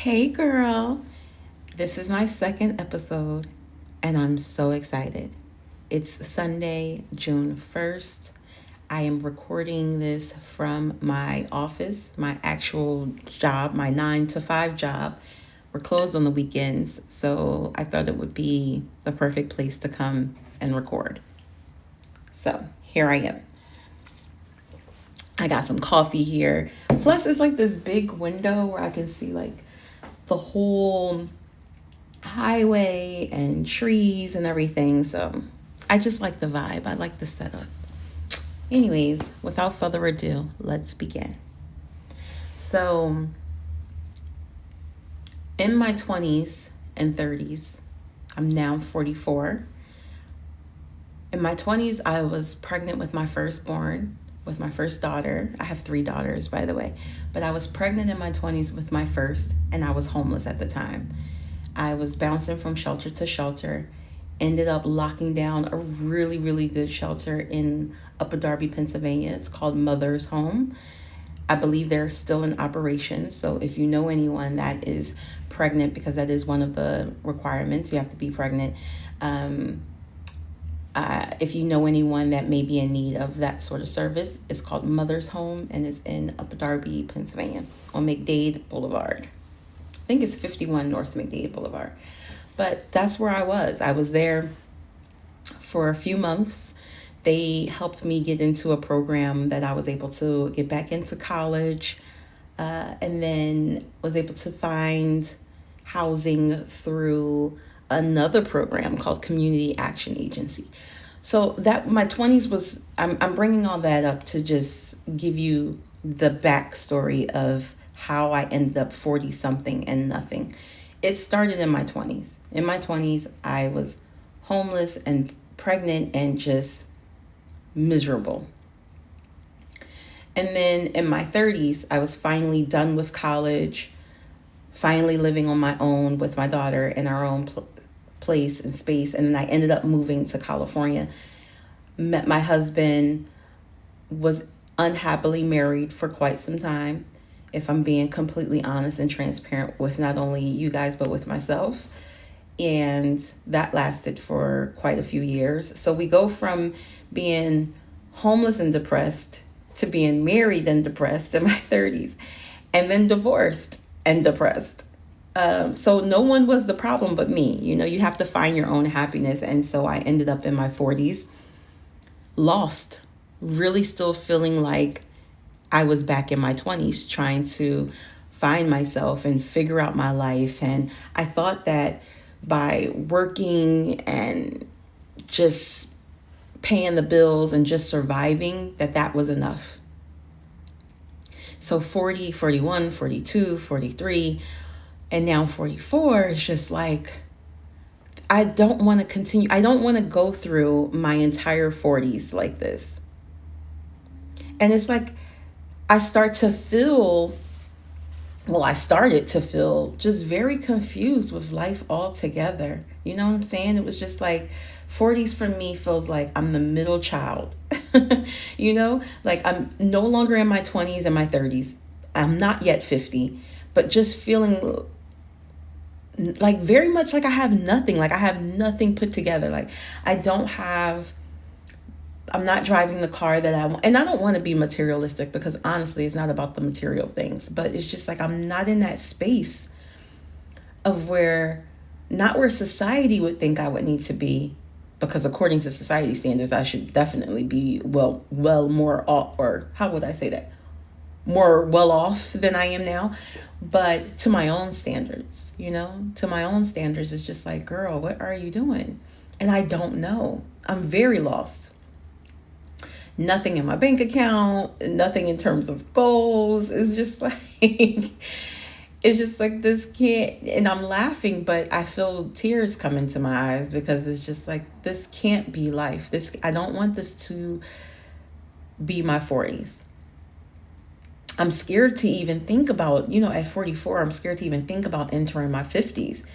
Hey girl, this is my second episode and I'm so excited. It's Sunday, June 1st. I am recording this from my office, my actual job, my 9 to 5 job. We're closed on the weekends, so I thought it would be the perfect place to come and record. So here I am. I got some coffee here. Plus, it's like this big window where I can see like the whole highway and trees and everything. So I just like the vibe. I like the setup. Anyways, without further ado, let's begin. So, in my 20s and 30s, I'm now 44. In my 20s, I was pregnant with my firstborn, with my first daughter. I have 3 daughters, by the way. But I was pregnant in my 20s with my first, and I was homeless at the time. I was bouncing from shelter to shelter, ended up locking down a really, really good shelter in Upper Darby, Pennsylvania. It's called Mother's Home. I believe they're still in operation. So if you know anyone that is pregnant, because that is one of the requirements, you have to be pregnant. If you know anyone that may be in need of that sort of service, it's called Mother's Home and it's in Upper Darby, Pennsylvania on McDade Boulevard. I think it's 51 North McDade Boulevard. But that's where I was. I was there for a few months. They helped me get into a program that I was able to get back into college, and then was able to find housing through another program called Community Action Agency. So that my 20s was, I'm bringing all that up to just give you the backstory of how I ended up 40 something and nothing. It started in my 20s. In my 20s, I was homeless and pregnant and just miserable. And then in my 30s, I was finally done with college, finally living on my own with my daughter in our own place and space. And then I ended up moving to California. Met my husband, was unhappily married for quite some time, if I'm being completely honest and transparent with not only you guys, but with myself. And that lasted for quite a few years. So we go from being homeless and depressed to being married and depressed in my 30s, and then divorced and depressed. So no one was the problem but me. You know, you have to find your own happiness. And so I ended up in my 40s, lost, really still feeling like I was back in my 20s, trying to find myself and figure out my life. And I thought that by working and just paying the bills and just surviving, that was enough. So 40, 41, 42, 43, and now 44 is just like, I don't want to continue. I don't want to go through my entire 40s like this. And it's like, I started to feel just very confused with life altogether. You know what I'm saying? It was just like 40s for me feels like I'm the middle child. You know, like I'm no longer in my 20s and my 30s. I'm not yet 50, but just feeling like very much like I have nothing. Like I have nothing put together. Like I'm not driving the car that I want. And I don't want to be materialistic because honestly, it's not about the material things. But it's just like I'm not in that space of not where society would think I would need to be. Because according to society standards, I should definitely be well more off, or how would I say that? More well off than I am now. But to my own standards, it's just like, girl, what are you doing? And I don't know. I'm very lost. Nothing in my bank account, nothing in terms of goals. It's just like this can't, and I'm laughing, but I feel tears come into my eyes because it's just like, this can't be life. I don't want this to be my 40s. I'm scared to even think about, at 44, I'm scared to even think about entering my 50s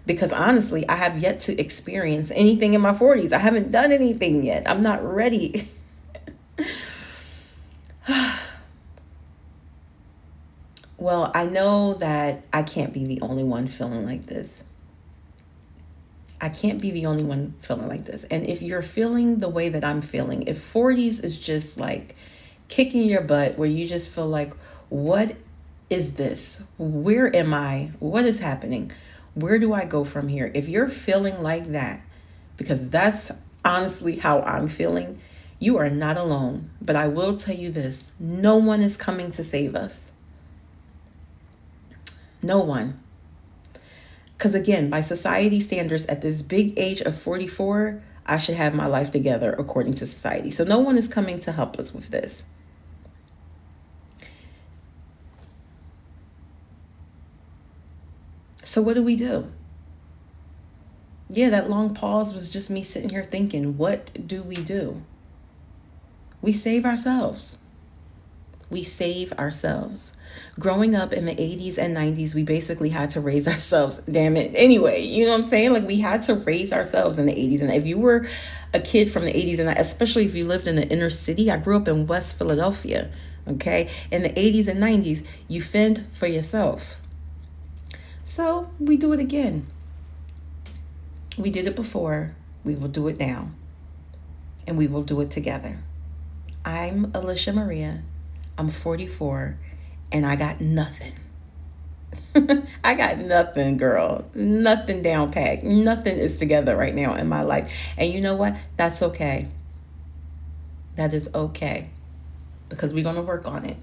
because honestly, I have yet to experience anything in my 40s. I haven't done anything yet. I'm not ready. Well, I know that I can't be the only one feeling like this. I can't be the only one feeling like this. And if you're feeling the way that I'm feeling, if 40s is just like kicking your butt, where you just feel like, what is this? Where am I? What is happening? Where do I go from here? If you're feeling like that, because that's honestly how I'm feeling, you are not alone. But I will tell you this, no one is coming to save us. No one. Because again, by society standards, at this big age of 44, I should have my life together according to society. So no one is coming to help us with this. So what do we do? Yeah, that long pause was just me sitting here thinking, what do we do? We save ourselves. We save ourselves. Growing up in the 80s and 90s, we basically had to raise ourselves. Damn it. Anyway, you know what I'm saying? Like, we had to raise ourselves in the 80s. And if you were a kid from the 80s, and especially if you lived in the inner city, I grew up in West Philadelphia. Okay. In the 80s and 90s, you fend for yourself. So we do it again. We did it before. We will do it now. And we will do it together. I'm Elisha Maria. I'm 44 and I got nothing. I got nothing, girl. Nothing down packed. Nothing is together right now in my life. And you know what? That's okay. That is okay. Because we're going to work on it.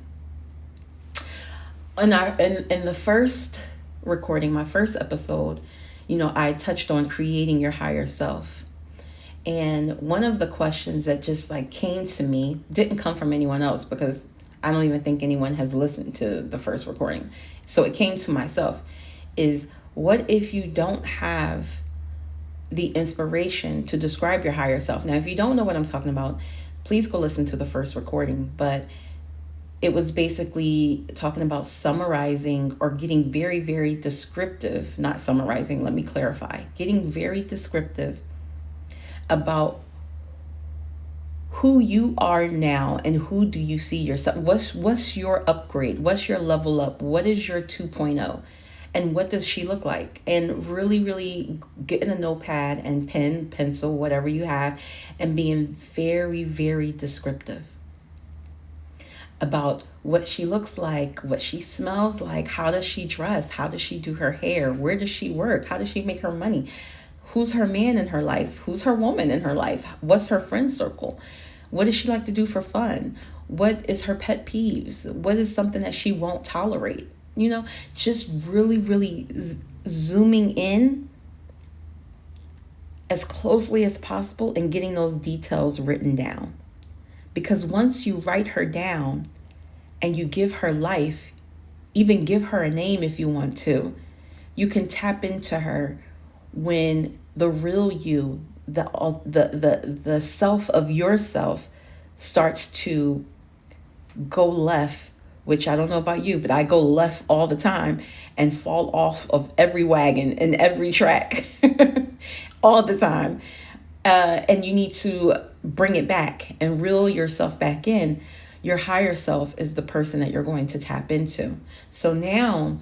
In the first recording, my first episode, I touched on creating your higher self. And one of the questions that just like came to me didn't come from anyone else, because I don't even think anyone has listened to the first recording. So it came to myself, is what if you don't have the inspiration to describe your higher self? Now, if you don't know what I'm talking about, please go listen to the first recording. But it was basically talking about summarizing or getting very, very descriptive, not summarizing, let me clarify, getting very descriptive about who you are now and who do you see yourself. What's your upgrade? What's your level up? What is your 2.0? And what does she look like? And really, really getting a notepad and pen, pencil, whatever you have, and being very, very descriptive about what she looks like, what she smells like, how does she dress, how does she do her hair, where does she work, how does she make her money, who's her man in her life, who's her woman in her life, what's her friend circle, what does she like to do for fun, what is her pet peeves, what is something that she won't tolerate, just really, really zooming in as closely as possible and getting those details written down. Because once you write her down and you give her life, even give her a name if you want to, you can tap into her when the real you, the self of yourself starts to go left, which I don't know about you, but I go left all the time and fall off of every wagon and every track all the time. And you need to bring it back and reel yourself back in. Your higher self is the person that you're going to tap into. So now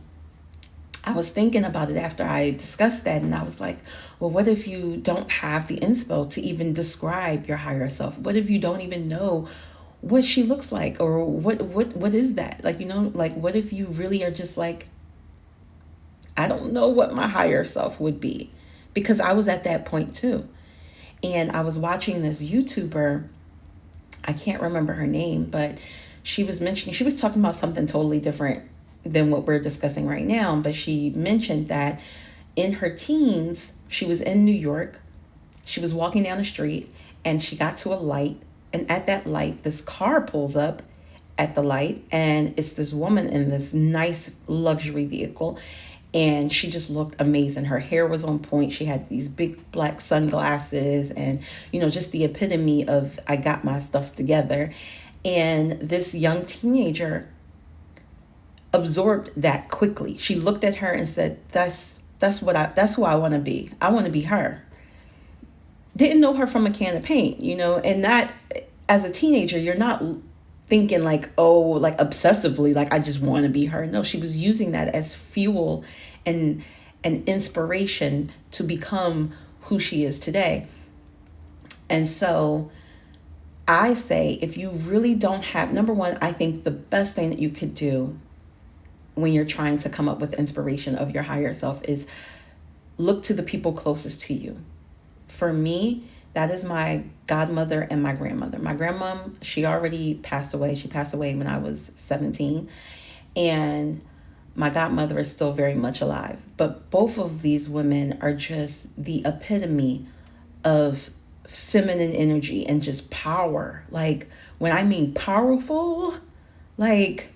I was thinking about it after I discussed that, and I was like, well, what if you don't have the inspo to even describe your higher self? What if you don't even know what she looks like, or what is that? What if you really are just like, I don't know what my higher self would be? Because I was at that point too. And I was watching this YouTuber, I can't remember her name, but she was talking about something totally different than what we're discussing right now. But she mentioned that in her teens, she was in New York. She was walking down the street and she got to a light. And at that light, this car pulls up at the light, and it's this woman in this nice luxury vehicle. And she just looked amazing. Her hair was on point. She had these big black sunglasses and, just the epitome of I got my stuff together. And this young teenager absorbed that quickly. She looked at her and said, that's who I want to be. I want to be her. Didn't know her from a can of paint, and that as a teenager, you're not thinking like, oh, like obsessively, like I just want to be her. No, she was using that as fuel and inspiration to become who she is today. And so I say, if you really don't have, number one, I think the best thing that you could do when you're trying to come up with inspiration of your higher self is look to the people closest to you. For me, that is my godmother and my grandmother. My grandmom, she already passed away. She passed away when I was 17. And my godmother is still very much alive. But both of these women are just the epitome of feminine energy and just power. Like, when I mean powerful, like,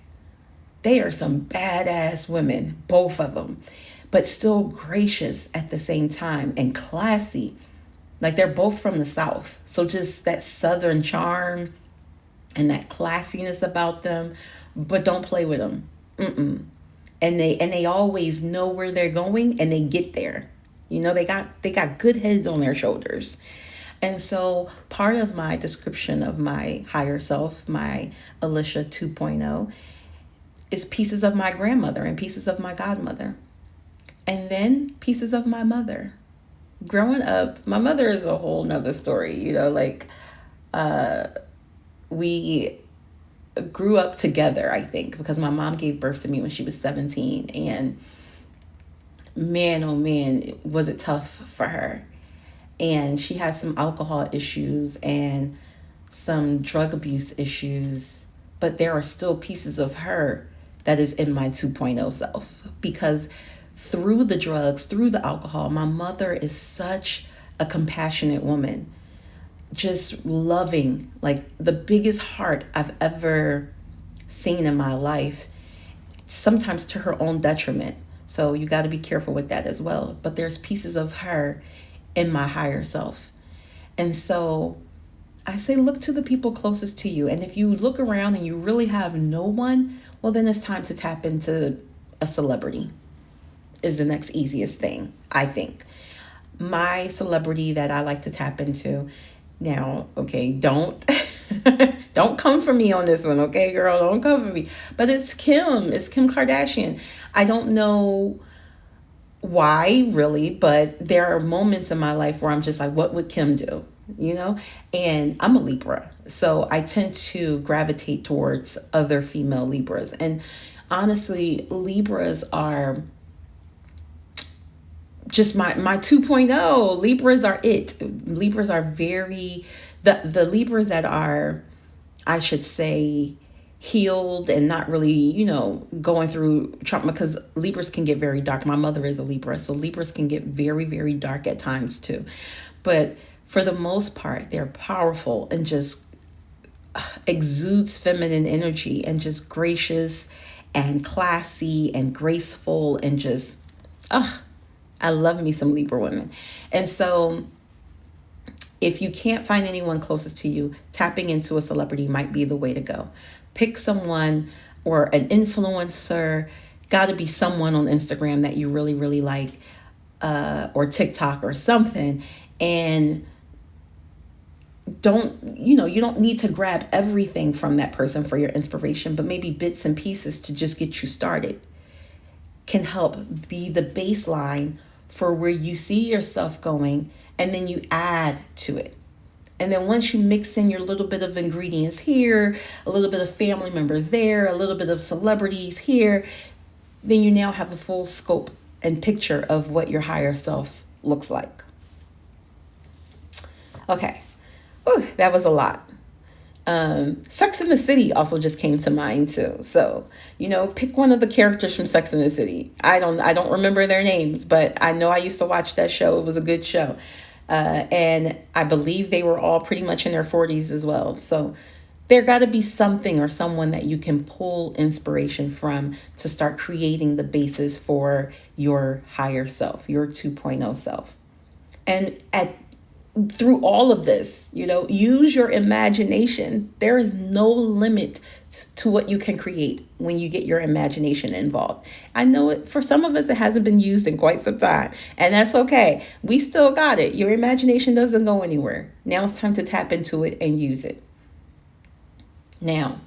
they are some badass women, both of them, but still gracious at the same time and classy. Like, they're both from the South. So just that Southern charm and that classiness about them, but don't play with them. Mm-mm. And they always know where they're going and they get there. You know, they got good heads on their shoulders. And so part of my description of my higher self, my Elisha 2.0, is pieces of my grandmother and pieces of my godmother. And then pieces of my mother. Growing up, my mother is a whole nother story, you know, like we grew up together, I think, because my mom gave birth to me when she was 17. And man, oh man, was it tough for her. And she had some alcohol issues and some drug abuse issues, but there are still pieces of her that is in my 2.0 self, because through the drugs, through the alcohol, my mother is such a compassionate woman, just loving, like the biggest heart I've ever seen in my life, sometimes to her own detriment. So you got to be careful with that as well. But there's pieces of her in my higher self. And so I say, look to the people closest to you. And if you look around and you really have no one, well, then it's time to tap into a celebrity. Is the next easiest thing, I think. My celebrity that I like to tap into now, okay, don't don't come for me on this one, okay, girl, don't come for me. But it's Kim Kardashian. I don't know why really, but there are moments in my life where I'm just like, what would Kim do? You know, and I'm a Libra, so I tend to gravitate towards other female Libras. And honestly, Libras are just my 2.0. Libras are it. Libras are very, the Libras that are, I should say, healed and not really, you know, going through trauma, because Libras can get very dark. My mother is a Libra, so Libras can get very, very dark at times too. But for the most part, they're powerful and just exudes feminine energy and just gracious and classy and graceful and just, I love me some Libra women. And so if you can't find anyone closest to you, tapping into a celebrity might be the way to go. Pick someone or an influencer, got to be someone on Instagram that you really, really like, or TikTok or something. And you don't need to grab everything from that person for your inspiration, but maybe bits and pieces to just get you started can help be the baseline for where you see yourself going, and then you add to it. And then once you mix in your little bit of ingredients here, a little bit of family members there, a little bit of celebrities here, then you now have a full scope and picture of what your higher self looks like. Okay. Ooh, that was a lot. Sex and the City also just came to mind too. So, pick one of the characters from Sex and the City. I don't remember their names, but I know I used to watch that show. It was a good show. And I believe they were all pretty much in their 40s as well. So there got to be something or someone that you can pull inspiration from to start creating the basis for your higher self, your 2.0 self. And through all of this, use your imagination. There is no limit to what you can create when you get your imagination involved. I know for some of us, it hasn't been used in quite some time, and that's okay. We still got it. Your imagination doesn't go anywhere. Now it's time to tap into it and use it. Now,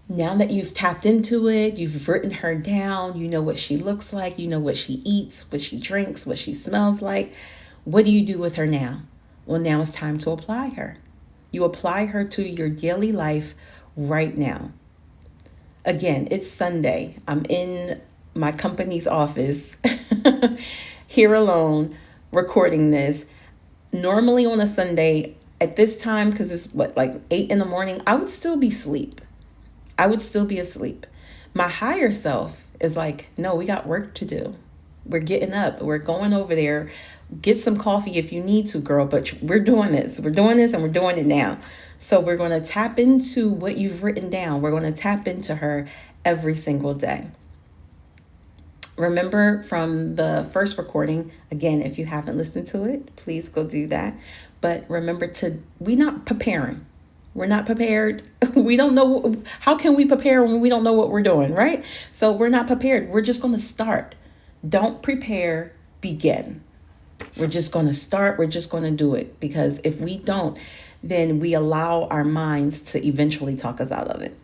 Now that you've tapped into it, you've written her down, you know what she looks like, you know what she eats, what she drinks, what she smells like. What do you do with her now? Well, now it's time to apply her. You apply her to your daily life right now. Again, it's Sunday. I'm in my company's office here alone recording this. Normally on a Sunday at this time, because it's like 8 in the morning, I would still be asleep. I would still be asleep. My higher self is like, no, we got work to do. We're getting up. We're going over there. Get some coffee if you need to, girl, but we're doing this. We're doing this and we're doing it now. So we're going to tap into what you've written down. We're going to tap into her every single day. Remember from the first recording, again, if you haven't listened to it, please go do that. But remember we're not preparing. We're not prepared. We don't know. How can we prepare when we don't know what we're doing, right? So we're not prepared. We're just going to start. Don't prepare, begin. We're just going to start. We're just going to do it. Because if we don't, then we allow our minds to eventually talk us out of it.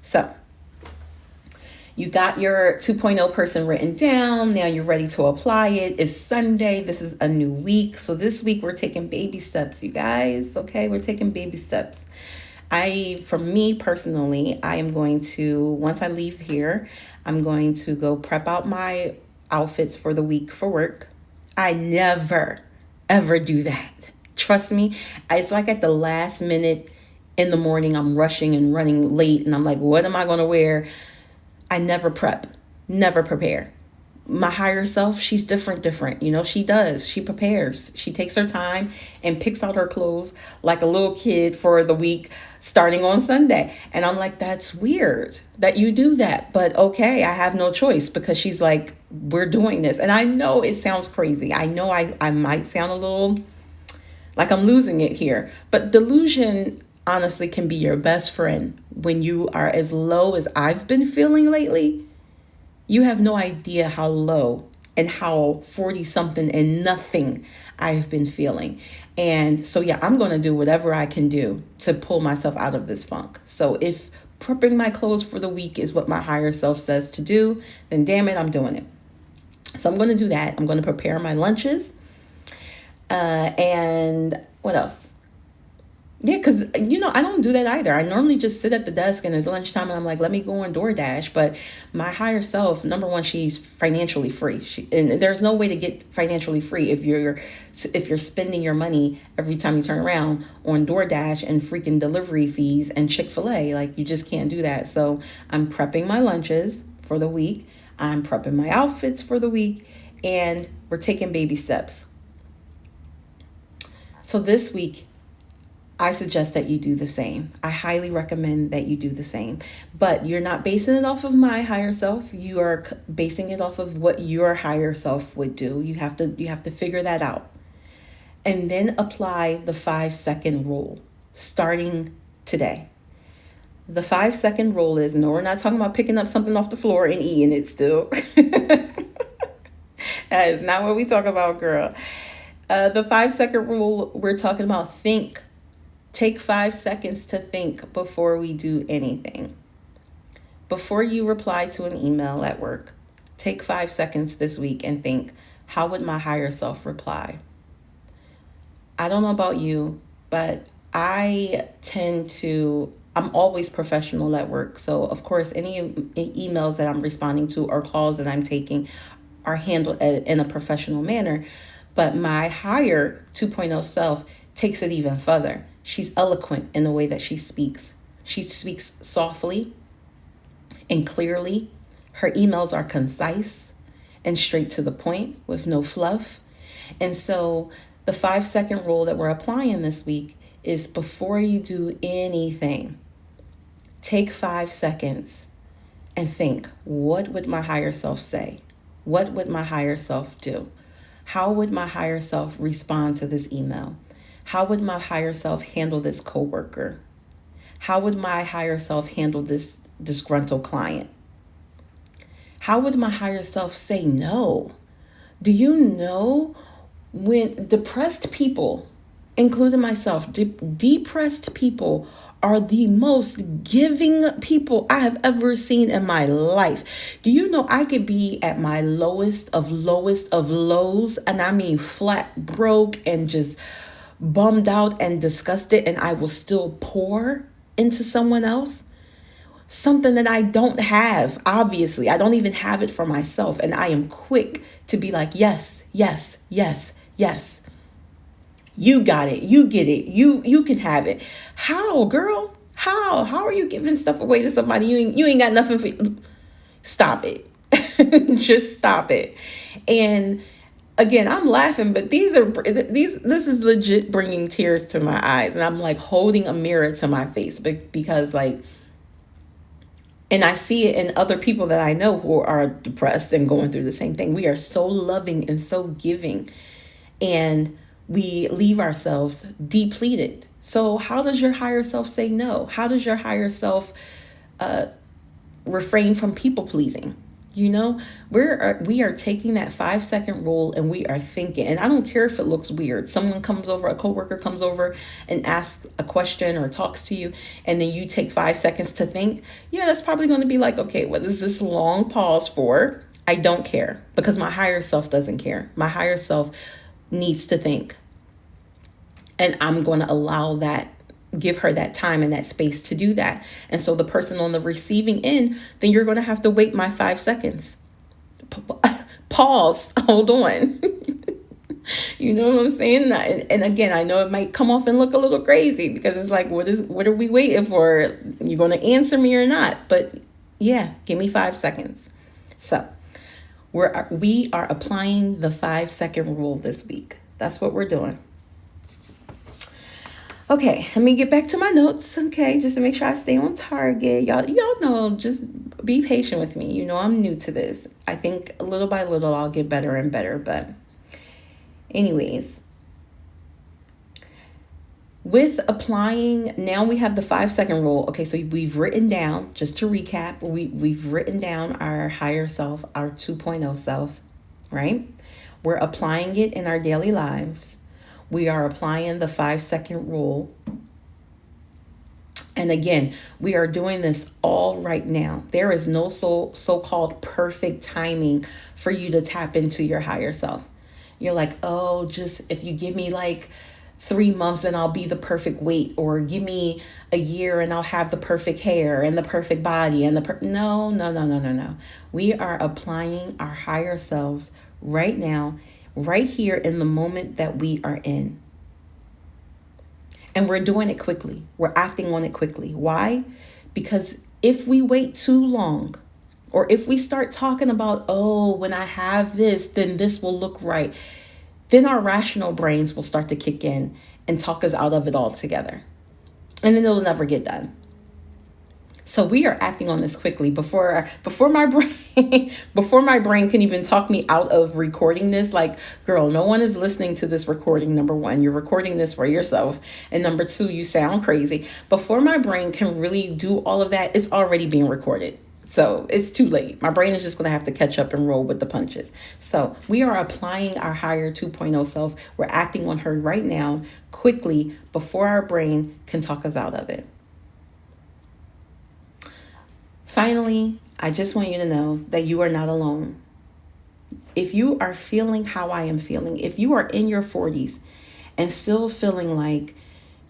So you got your 2.0 person written down. Now you're ready to apply it. It's Sunday. This is a new week. So this week we're taking baby steps, you guys. Okay, we're taking baby steps. For me personally, I am going to, once I leave here, I'm going to go prep out my outfits for the week for work. I never, ever do that. Trust me. It's like at the last minute in the morning, I'm rushing and running late. And I'm like, what am I going to wear? I never prep, never prepare. My higher self, she's different. You know, she does. She prepares. She takes her time and picks out her clothes like a little kid for the week starting on Sunday. And I'm like, that's weird that you do that. But okay, I have no choice because she's like, we're doing this. And I know it sounds crazy. I know I might sound a little like I'm losing it here. But delusion honestly can be your best friend when you are as low as I've been feeling lately. You have no idea how low and how 40 something and nothing I've been feeling. And so, yeah, I'm going to do whatever I can do to pull myself out of this funk. So if prepping my clothes for the week is what my higher self says to do, then damn it, I'm doing it. So I'm going to do that. I'm going to prepare my lunches. And what else? Yeah, because, you know, I don't do that either. I normally just sit at the desk and it's lunchtime and I'm like, let me go on DoorDash. But my higher self, number one, she's financially free. And there's no way to get financially free if you're spending your money every time you turn around on DoorDash and freaking delivery fees and Chick-fil-A. Like, you just can't do that. So I'm prepping my lunches for the week. I'm prepping my outfits for the week. And we're taking baby steps. So this week, I suggest that you do the same. I highly recommend that you do the same. But you're not basing it off of my higher self. You are basing it off of what your higher self would do. You have to figure that out. And then apply the 5-second rule starting today. The 5-second rule is, no, we're not talking about picking up something off the floor and eating it still. That is not what we talk about, girl. The 5-second rule, we're talking about think. Take 5 seconds to think before we do anything. Before you reply to an email at work, take 5 seconds this week and think, how would my higher self reply? I don't know about you, but I'm always professional at work. So of course, any emails that I'm responding to or calls that I'm taking are handled in a professional manner. But my higher 2.0 self takes it even further. She's eloquent in the way that she speaks. She speaks softly and clearly. Her emails are concise and straight to the point with no fluff. And so the 5-second rule that we're applying this week is before you do anything, take 5 seconds and think, what would my higher self say? What would my higher self do? How would my higher self respond to this email? How would my higher self handle this coworker? How would my higher self handle this disgruntled client? How would my higher self say no? Do you know when depressed people, including myself, depressed people are the most giving people I have ever seen in my life. Do you know I could be at my lowest of lows, and I mean flat broke and just bummed out and disgusted, and I will still pour into someone else? Something that I don't have, obviously. I don't even have it for myself. And I am quick to be like, yes, yes, yes, yes. You got it. You get it. You can have it. How, girl? How are you giving stuff away to somebody you ain't got nothing for you? Stop it. Just stop it. And again, I'm laughing, but this is legit bringing tears to my eyes, and I'm like holding a mirror to my face because like, and I see it in other people that I know who are depressed and going through the same thing. We are so loving and so giving, and we leave ourselves depleted. So how does your higher self say no? How does your higher self refrain from people pleasing? You know, we are taking that 5-second rule, and we are thinking, and I don't care if it looks weird. Someone comes over, a coworker comes over and asks a question or talks to you, and then you take 5 seconds to think. Yeah, that's probably going to be like, okay, what is this long pause for? I don't care, because my higher self doesn't care. My higher self needs to think, and I'm going to allow that, give her that time and that space to do that. And so the person on the receiving end, then you're going to have to wait my 5 seconds. Pause. Hold on. You know what I'm saying? And again, I know it might come off and look a little crazy, because it's like, what are we waiting for? You're going to answer me or not? But yeah, give me 5 seconds. So we are applying the 5-second rule this week. That's what we're doing. Okay, let me get back to my notes, okay, just to make sure I stay on target. Y'all know, just be patient with me. You know, I'm new to this. I think little by little I'll get better and better. But anyways, with applying, now we have the 5-second rule. Okay, so we've written down, just to recap, we've written down our higher self, our 2.0 self, right? We're applying it in our daily lives. We are applying the 5-second rule. And again, we are doing this all right now. There is no so-called perfect timing for you to tap into your higher self. You're like, oh, just if you give me like 3 months and I'll be the perfect weight, or give me a year and I'll have the perfect hair and the perfect body and no. We are applying our higher selves right now, right here in the moment that we are in. And we're doing it quickly. We're acting on it quickly. Why? Because if we wait too long, or if we start talking about, oh, when I have this, then this will look right, then our rational brains will start to kick in and talk us out of it altogether. And then it'll never get done. So we are acting on this quickly before my brain can even talk me out of recording this. Like, girl, no one is listening to this recording. Number one, you're recording this for yourself. And number two, you sound crazy. Before my brain can really do all of that, it's already being recorded. So it's too late. My brain is just going to have to catch up and roll with the punches. So we are applying our higher 2.0 self. We're acting on her right now, quickly, before our brain can talk us out of it. Finally, I just want you to know that you are not alone. If you are feeling how I am feeling, if you are in your 40s and still feeling like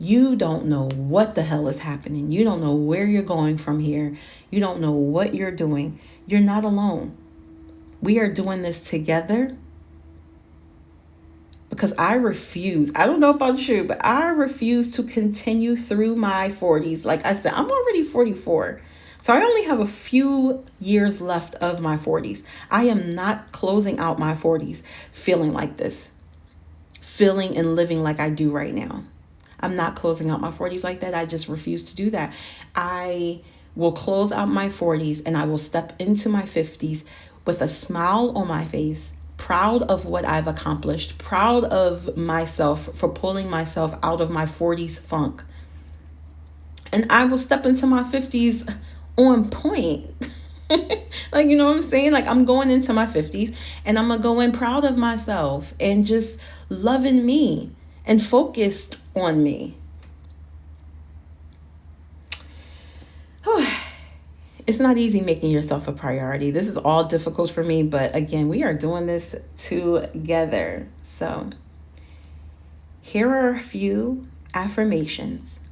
you don't know what the hell is happening, you don't know where you're going from here, you don't know what you're doing, you're not alone. We are doing this together, because I don't know about you, but I refuse to continue through my 40s. Like I said, I'm already 44. So I only have a few years left of my 40s. I am not closing out my 40s feeling like this, feeling and living like I do right now. I'm not closing out my 40s like that. I just refuse to do that. I will close out my 40s and I will step into my 50s with a smile on my face, proud of what I've accomplished, proud of myself for pulling myself out of my 40s funk. And I will step into my 50s on point. Like, you know what I'm saying? Like, I'm going into my 50s and I'm going to go in proud of myself and just loving me and focused on me. It's not easy making yourself a priority. This is all difficult for me, but again, we are doing this together. So, here are a few affirmations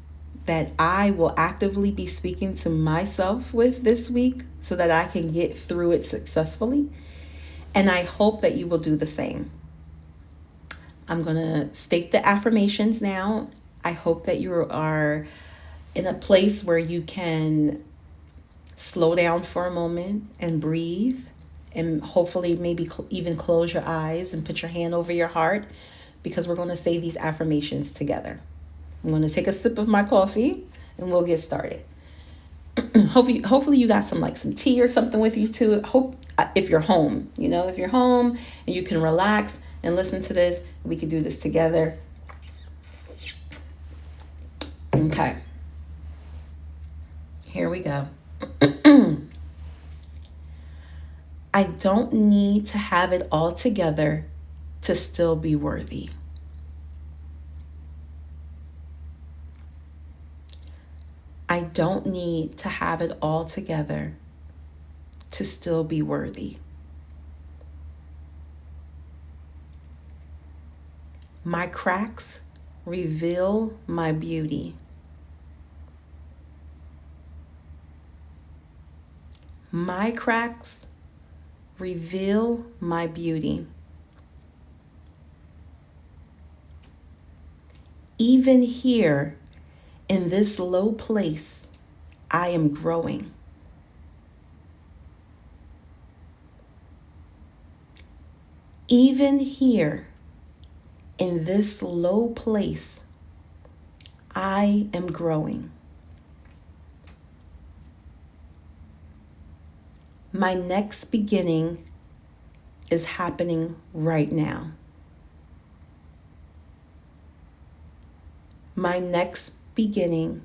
that I will actively be speaking to myself with this week so that I can get through it successfully. And I hope that you will do the same. I'm going to state the affirmations now. I hope that you are in a place where you can slow down for a moment and breathe, and hopefully maybe even close your eyes and put your hand over your heart, because we're going to say these affirmations together. I'm going to take a sip of my coffee and we'll get started. Hopefully you got some tea or something with you too. Hope if you're home, if you're home and you can relax and listen to this, we could do this together. Okay. Here we go. I don't need to have it all together to still be worthy. I don't need to have it all together to still be worthy. My cracks reveal my beauty. My cracks reveal my beauty. Even here in this low place, I am growing. Even here in this low place, I am growing. My next beginning is happening right now. My next beginning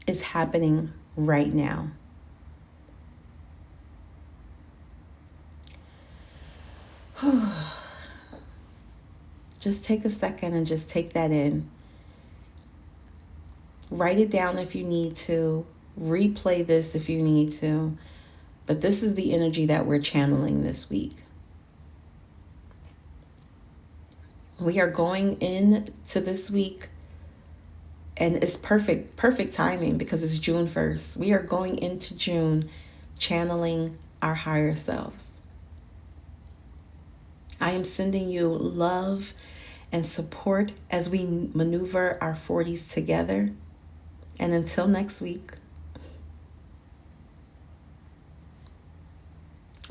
is happening right now. Just take a second and just take that in. Write it down if you need to. Replay this if you need to. But this is the energy that we're channeling this week. We are going into this week, and it's perfect timing because it's June 1st. We are going into June channeling our higher selves. I am sending you love and support as we maneuver our 40s together. And until next week.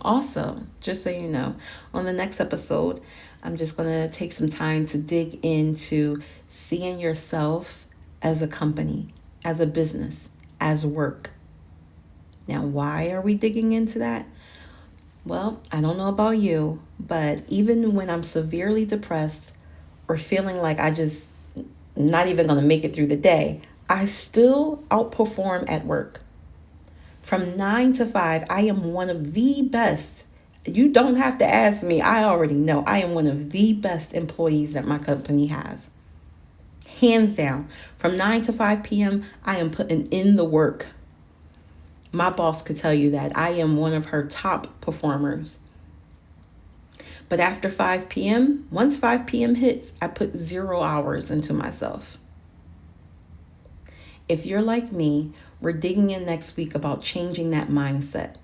Also, just so you know, on the next episode, I'm just going to take some time to dig into seeing yourself as a company, as a business, as work. Now, why are we digging into that? Well, I don't know about you, but even when I'm severely depressed or feeling like I just not even going to make it through the day, I still outperform at work. From 9 to 5, I am one of the best. You don't have to ask me. I already know. I am one of the best employees that my company has. Hands down. From 9 to 5 p.m., I am putting in the work. My boss could tell you that. I am one of her top performers. But after 5 p.m., once 5 p.m. hits, I put 0 hours into myself. If you're like me, we're digging in next week about changing that mindset,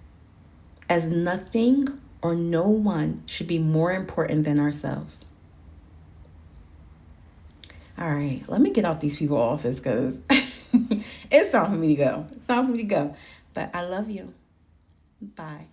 as nothing or no one should be more important than ourselves. All right, let me get out these people's office because it's time for me to go. But I love you. Bye.